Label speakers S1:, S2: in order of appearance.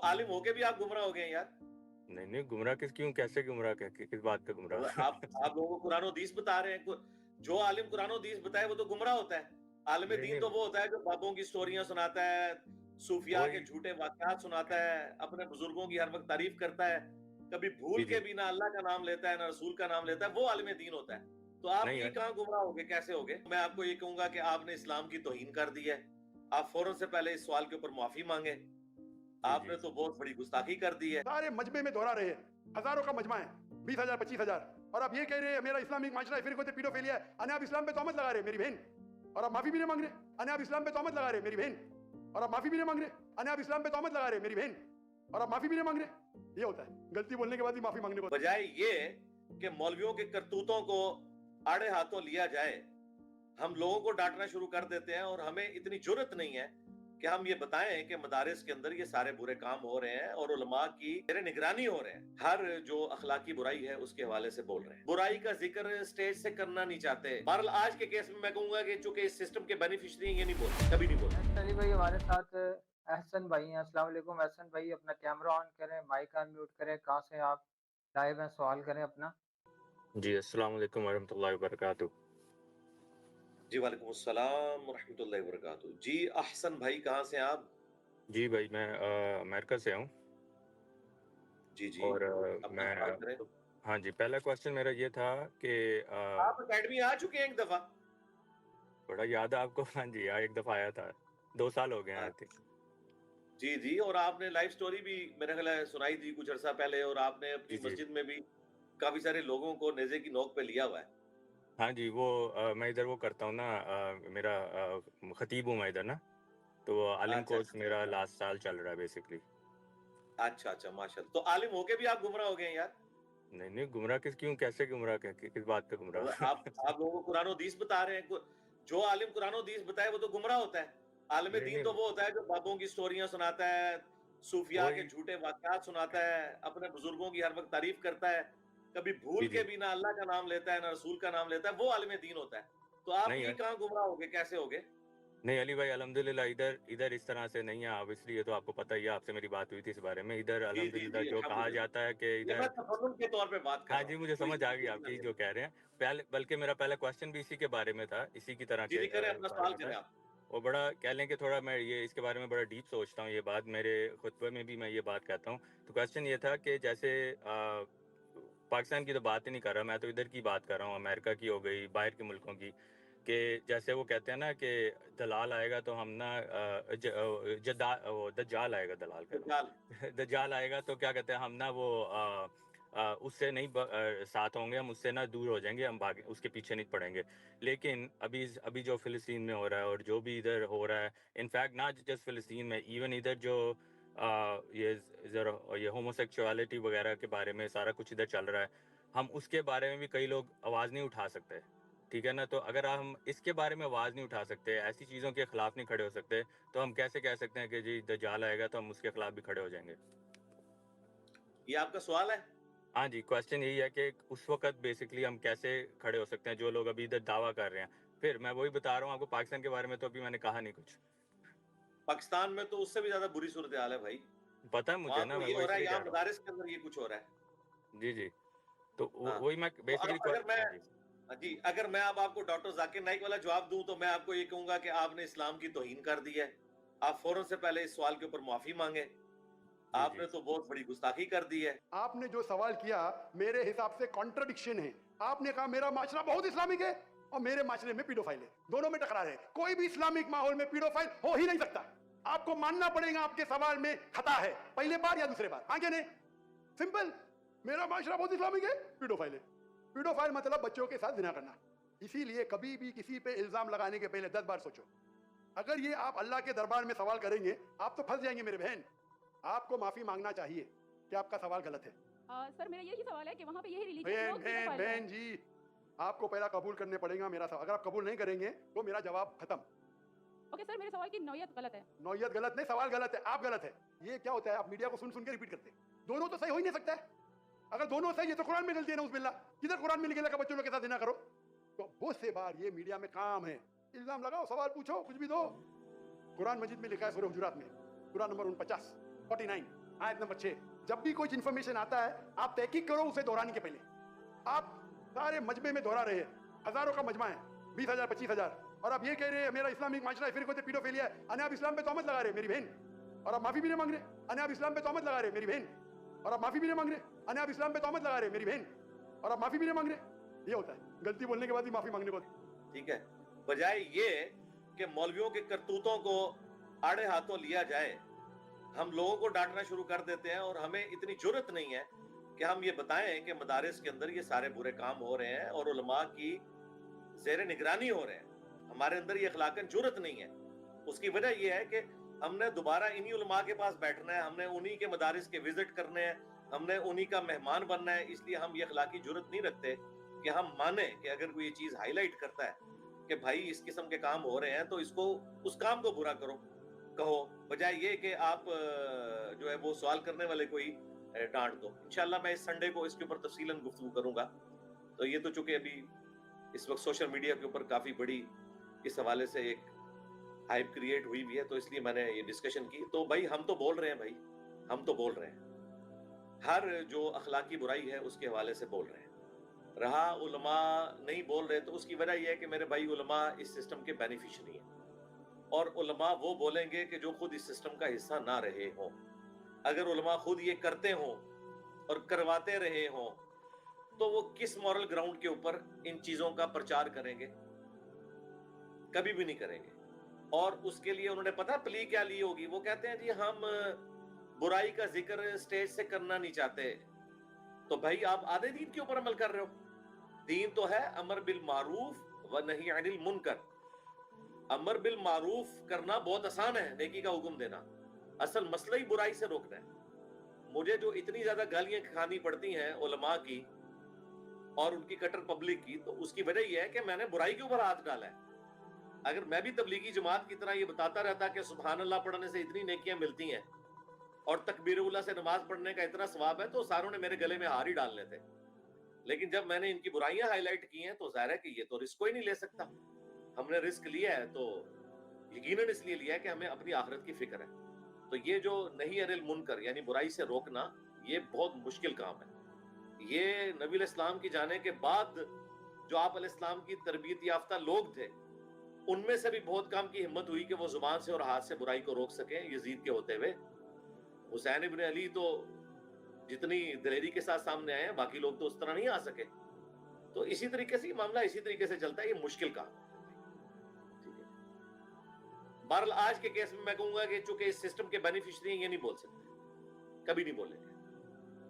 S1: आलिम होके भी आप गुमराह हो गए हैं यार।
S2: नहीं नहीं, गुमराह क्यों, कैसे गुमराह, किस बात का गुमराह?
S1: आप लोगों को कुरान और हदीस बता रहे हैं। जो आलिम कुरान और हदीस बताए वो तो गुमराह होता है। आलिम
S2: नहीं
S1: दीन
S2: नहीं,
S1: तो वो होता है जो बाबों की स्टोरियां सुनाता है, सूफिया के
S2: वही।
S1: झूठे वाकयात सुनाता है, अपने बुजुर्गों की हर वक्त तारीफ करता है, कभी भूल
S2: जी
S1: के
S2: जी।
S1: भी ना अल्लाह का नाम लेता है ना रसूल का नाम लेता है, वो आलिम दीन होता है। तो आप
S2: नहीं
S1: ये कहाँ गुमराह होगे, कैसे होगे? मैं आपको ये कहूंगा कि आपने इस्लाम की तौहीन कर दी है। आप फौरन से पहले इस सवाल के ऊपर माफी मांगे।
S2: जी जी।
S1: आपने तो बहुत बड़ी गुस्ताखी कर दी है।
S3: सारे मजमे में दोहरा रहे हैं, हजारों का मजमा है, 20,000 25,000, और आप ये कह रहे हैं मेरा इस्लामिक माशरा है, फिर कोई पीडोफिलिया है। अने आप इस्लाम पे तोहमत लगा रहे हैं मेरी बहन, और आप माफी भी नहीं मांग रहे। अने आप इस्लाम पे तोहमत लगा रहे हैं मेरी बहन, और आप माफी भी नहीं मांग रहे। अने आप इस्लाम पे तोहमत लगा रहे हैं मेरी बहन, और आप माफी भी नहीं मांग रहे। ये होता है गलती बोलने के बाद ही माफी मांगने को।
S1: बजाय ये कि मौलवियों के करतूतों को आड़े हाथों लिया जाए, हम लोगों को डांटना शुरू कर देते हैं, और हमें इतनी जुर्रत नहीं है कि हम ये बताएं कि मदारिस के अंदर ये सारे बुरे काम हो रहे हैं और उलमा की निगरानी हो रहे हैं। हर जो अखलाकी बुराई है उसके हवाले से बोल रहे हैं। बुराई का जिक्र स्टेज से करना नहीं चाहते। बहरहाल आज के केस में मैं कहूंगा कि चूंकि इस सिस्टम के बेनिफिशियरी ये नहीं बोलते, कभी नहीं बोलते।
S4: अली भाई हमारे साथ एहसन भाई हैं। अस्सलाम वालेकुम एहसन भाई, अपना कैमरा ऑन करें, माइक अनम्यूट करें। कहाँ से आप लाइव हैं, सवाल करें अपना।
S2: जी, अस्सलाम वालेकुम वरहमतुल्लाहि वबरकातुहू।
S1: जी वालेकुम अस्सलाम वरहमतुल्लाहि वबरकातुहू। जी अहसन भाई, कहाँ से आप?
S2: जी भाई, मैं अमेरिका से हूँ।
S1: जी जी,
S2: और
S1: अपना
S2: मैं
S1: सवाल करें।
S2: हाँ जी, पहला क्वेश्चन मेरा ये था कि
S1: आप अकेडमी आ चुके हैं एक दफा?
S2: बड़ा याद है आपको? हाँ जी, एक दफ़ा आया था, 2 साल हो गए हैं आई थिंक।
S1: जी जी, और आपने लाइफ स्टोरी भी मेरे ख्याल है सुनाई थी कुछ अरसा पहले, और आपने
S2: जी
S1: अपनी
S2: जी।
S1: मस्जिद में भी काफी सारे लोगों को नेज़े की नोक पे लिया हुआ है।
S2: हाँ जी, वो मैं इधर वो करता हूँ ना, मेरा खतीब हूँ मैं इधर ना, तो आलिम
S1: अच्छा
S2: कोर्स
S1: अच्छा
S2: मेरा लास्ट साल चल रहा है बेसिकली।
S1: अच्छा अच्छा, माशाल्लाह। तो आलिम होके भी आप गुमराह हो गए हैं यार।
S2: नहीं नहीं, गुमराह क्यों, कैसे गुमराह, किस बात का गुमराह?
S1: आप लोगों को कुरान और हदीस बता रहे हैं। जो आलिम कुरान और हदीस बताए वो तो गुमराह होता है। आलिम
S2: नहीं
S1: दीन
S2: नहीं,
S1: तो वो होता है जो बाबों की स्टोरियां सुनाता है, सूफिया के
S2: वही।
S1: झूठे वाकयात सुनाता है, अपने बुजुर्गों की हर वक्त तारीफ करता है, कभी भूल
S2: जी
S1: के
S2: जी।
S1: भी ना अल्लाह का नाम लेता है ना रसूल का नाम लेता है, वो आलिम दीन होता है। तो आप
S2: नहीं
S1: ये कहाँ गुमराह हो गए, कैसे हो गए?
S2: नहीं अली भाई, अल्हम्दुलिल्लाह इधर इधर इस तरह से नहीं है। आप इसलिए तो आपको पता ही है, आपसे मेरी बात हुई थी इस बारे में। इधर
S1: जी जी
S2: अल्हम्दुलिल्लाह
S1: जी,
S2: जो कहा
S1: अल्हम्दुलिल्लाह।
S2: जाता है कि
S1: ये मैं
S2: इधर।
S1: तफन्नुन के तौर पे बात कर
S2: हाँ
S1: रहा
S2: जी,
S1: हूँ,
S2: मुझे
S1: कोई
S2: समझ आ गई
S1: सीरियसली ना
S2: आपकी
S1: ले।
S2: जो कह रहे हैं। पहले बल्कि मेरा पहला क्वेश्चन भी इसी के बारे में था, इसी की तरह
S1: जी
S2: के
S1: जी, करें, अपना
S2: बारे
S1: सवाल
S2: में था।
S1: करें आप।
S2: और बड़ा कह लें कि थोड़ा मैं ये इसके बारे में बड़ा डीप सोचता हूँ, ये बात मेरे खुतबे में भी मैं ये बात कहता हूँ। तो क्वेश्चन ये था कि जैसे पाकिस्तान की तो बात ही नहीं कर रहा मैं, तो इधर की बात कर रहा हूँ, अमेरिका की हो गई, बाहर के मुल्कों की। कि जैसे वो कहते हैं ना कि दलाल आएगा तो हम ना दज्जाल आएगा, दलाल कह
S1: दज्जाल।
S2: रहा हूँ। दज्जाल आएगा तो क्या कहते हैं, हम ना वो उससे नहीं साथ होंगे, हम उससे ना दूर हो जाएंगे, हम भागे, उसके पीछे नहीं पड़ेंगे। लेकिन अभी जो फिलिस्तीन में हो रहा है और जो भी इधर हो रहा है, इनफैक्ट ना जस्ट फिलिस्तीन में, इवन इधर जो ये होमोसेक्सुअलिटी वगैरह के बारे में सारा कुछ इधर चल रहा है, हम उसके बारे में भी कई लोग आवाज़ नहीं उठा सकते। ठीक है ना? तो अगर हम इसके बारे में आवाज़ नहीं उठा सकते, ऐसी चीज़ों के खिलाफ नहीं खड़े हो सकते, तो हम कैसे कह सकते हैं कि जी दज्जाल आएगा तो हम उसके खिलाफ भी खड़े हो जाएंगे?
S1: ये आपका सवाल है?
S2: हाँ जी, क्वेश्चन यही है कि उस वक़्त बेसिकली हम कैसे खड़े हो सकते हैं, जो लोग अभी इधर दावा कर रहे हैं। फिर मैं वही बता रहा हूँ आपको, पाकिस्तान के बारे में तो अभी मैंने कहा नहीं कुछ।
S1: पाकिस्तान में तो उससे भी ज्यादा बुरी सूरत हाल है भाई।
S2: पता है मुझे
S1: वहां
S2: ना,
S1: तो
S2: मैं
S1: ये
S2: वो
S1: हो रहा है,
S2: इसलिए कह
S1: यहाँ
S2: रहा हूँ।
S1: मदारिस के अंदर ये कुछ हो रहा है।
S2: जी, जी। तो
S1: हाँ,
S2: वही मैं
S1: तो
S2: बेसिकली
S1: अब अगर मैं,
S2: हाँ जी।
S1: जी, अगर मैं अब आपको डॉक्टर जाकिर नाइक वाला जवाब दूं तो मैं आपको ये कहूंगा कि आपने इस्लाम की तौहीन कर दी है। आप फौरन से पहले इस सवाल के ऊपर माफी मांगे।
S2: जी, जी।
S1: आपने तो बहुत बड़ी गुस्ताखी कर दी है।
S3: आपने जो सवाल किया मेरे हिसाब से कॉन्ट्रडिक्शन है। आपने कहा मेरा माशरा बहुत इस्लामिक है और मेरे माशरे में पीडोफाइल है, दोनों में टकरार है। कोई भी इस्लामिक माहौल में पीडोफाइल हो ही नहीं सकता। आपको मानना पड़ेगा आपके सवाल में खता है, पहले बार या दूसरे बार, आगे नहीं। सिंपल, मेरा माशरा बहुत इस्लामिक है, पीडोफाइल है। पीडोफाइल मतलब बच्चों के साथ जिना करना। इसीलिए कभी भी किसी पे इल्जाम लगाने के पहले 10 बार सोचो। अगर ये आप अल्लाह के दरबार में सवाल करेंगे आप तो फंस जाएंगे मेरे बहन। आपको माफी मांगना चाहिए कि आपका सवाल गलत है।
S5: सर मेरा यही सवाल है कि वहाँ पे यही
S3: बहन
S5: रिलीजियस लोग
S3: बहन
S5: pedophile हैं।
S3: बहन जी, आपको पहला कबूल करने पड़ेगा मेरा सवाल। अगर आप कबूल नहीं करेंगे तो मेरा जवाब खत्म।
S5: ओके सर, मेरे सवाल की नौयत गलत है।
S3: नौयत गलत नहीं, सवाल गलत है, आप गलत है। ये क्या होता है, आप मीडिया को सुन सुन के रिपीट करते हैं। दोनों तो सही हो ही नहीं सकता है। अगर दोनों सही है तो कुरान में गलती है ना, उस किधर कुरान में लिखेगा कि बच्चों के साथ जिना करो? तो बहुत से बार ये मीडिया में काम है, इल्जाम लगाओ, सवाल पूछो, कुछ भी दो। कुरान मजीद में लिखा है सूरह हुजुरात में, कुरान नंबर 49 49, आयत नंबर 6, जब भी कोई इंफॉर्मेशन आता है आप तहकीक करो उसे दोहराने के पहले। आप सारे मजमे में दोहरा रहे हैं, हजारों का मजमा है, 20,000 25,000, और आप ये कह रहे हैं मेरा इस्लामिक माशरा है, फिर कोई पीडोफिलिया है, अने आप इस्लाम पे तहमत लगा रहे हैं मेरी बहन, और आप माफी भी नहीं मांग रहे, अने आप इस्लाम पे तहमत लगा रहे हैं मेरी बहन, और आप माफी भी नहीं मांग रहे, अने आप इस्लाम पे तहमत लगा रहे हैं मेरी बहन, और आप माफी भी नहीं मांग रहे। ये होता है गलती बोलने के बाद भी माफी मांगने को।
S1: ठीक है, बजाय ये कि मौलवियों के करतूतों को आड़े हाथों लिया जाए, हम लोगों को डांटना शुरू कर देते हैं, और हमें इतनी जुर्रत नहीं है कि हम ये बताएं कि मदारिस के अंदर ये सारे बुरे काम हो रहे हैं और उलमा की ज़ेर निगरानी हो रहे हैं। हमारे अंदर ये अखलाकन जुर्रत नहीं है। उसकी वजह ये है कि हमने दोबारा इन्हीं उलमा के पास बैठना है, हमने उन्हीं के मदारिस के विजिट करने हैं, हमने उन्हीं का मेहमान बनना है। इसलिए हम ये अखलाकी जुर्रत नहीं रखते कि हम माने कि अगर कोई ये चीज़ हाईलाइट करता है कि भाई इस किस्म के काम हो रहे हैं तो इसको, उस काम को बुरा कहो, बजाय ये कि आप जो है वो सवाल करने वाले को ही डांट दो। इंशाल्लाह मैं इस संडे को इसके ऊपर तफसीलन गुफ्तगू करूंगा। तो ये तो चूंकि अभी इस वक्त सोशल मीडिया के ऊपर काफी बड़ी इस हवाले से एक हाइप क्रिएट हुई भी है, तो इसलिए मैंने ये डिस्कशन की। तो भाई हम तो बोल रहे हैं, भाई हम तो बोल रहे हैं, हर जो अखलाकी बुराई है उसके हवाले से बोल रहे हैं। रहा उलमा नहीं बोल रहे तो उसकी वजह यह है कि मेरे भाई उलमा इस सिस्टम के बेनिफिशियरी हैं, और उलमा वो बोलेंगे कि जो खुद इस सिस्टम का हिस्सा ना रहे हों। अगर उलमा खुद ये करते हों और करवाते रहे हों तो वो किस मॉरल ग्राउंड के ऊपर इन चीजों का प्रचार करेंगे? कभी भी नहीं करेंगे। और उसके लिए उन्होंने पता प्ली क्या ली होगी, वो कहते हैं जी हम बुराई का जिक्र स्टेज से करना नहीं चाहते। तो भाई आप आधे दीन के ऊपर अमल कर रहे हो। दीन तो है अमर बिल मारूफ व नही अनिल मुनकर। अमर बिल मारूफ करना बहुत आसान है, नेकी का हुक्म देना। असल मसला ही बुराई से रोकना है। मुझे जो इतनी ज्यादा गालियां खानी पड़ती हैं उलमा की और उनकी कट्टर पब्लिक की, तो उसकी वजह यह है कि मैंने बुराई के ऊपर हाथ डाला है। अगर मैं भी तबलीगी जमात की तरह ये बताता रहता कि सुभान अल्लाह पढ़ने से इतनी नेकियां मिलती हैं और तकबीरुल्लाह से नमाज पढ़ने का इतना सवाब है, तो सारों ने मेरे गले में हार ही डालने थे। लेकिन जब मैंने इनकी बुराइयां हाईलाइट की हैं तो जाहिर है कि ये तो रिस्क कोई नहीं ले सकता। हमने रिस्क लिया है तो यकीनन इसलिए लिया है कि हमें अपनी आखिरत की फिक्र है। तो ये जो नहीं अनिल मुनकर यानी बुराई से रोकना, ये बहुत मुश्किल काम है। ये नबी इस्लाम की जाने के बाद जो आप अलैहिस्सलाम की तरबियत याफ्ता लोग थे, उनमें से भी बहुत कम की हिम्मत हुई कि वो जुबान से और हाथ से बुराई को रोक सके यजीद के होते हुए। हुसैन इब्न अली तो जितनी दिलेरी के साथ सामने आए हैं, बाकी लोग तो उस तरह नहीं आ सके। तो इसी तरीके से मामला इसी तरीके से चलता है। ये मुश्किल काम है। बहरहाल आज के केस में मैं कहूंगा कि चूंकि इस सिस्टम के बेनिफिशियरी ये नहीं बोल सकते, कभी नहीं बोलेंगे।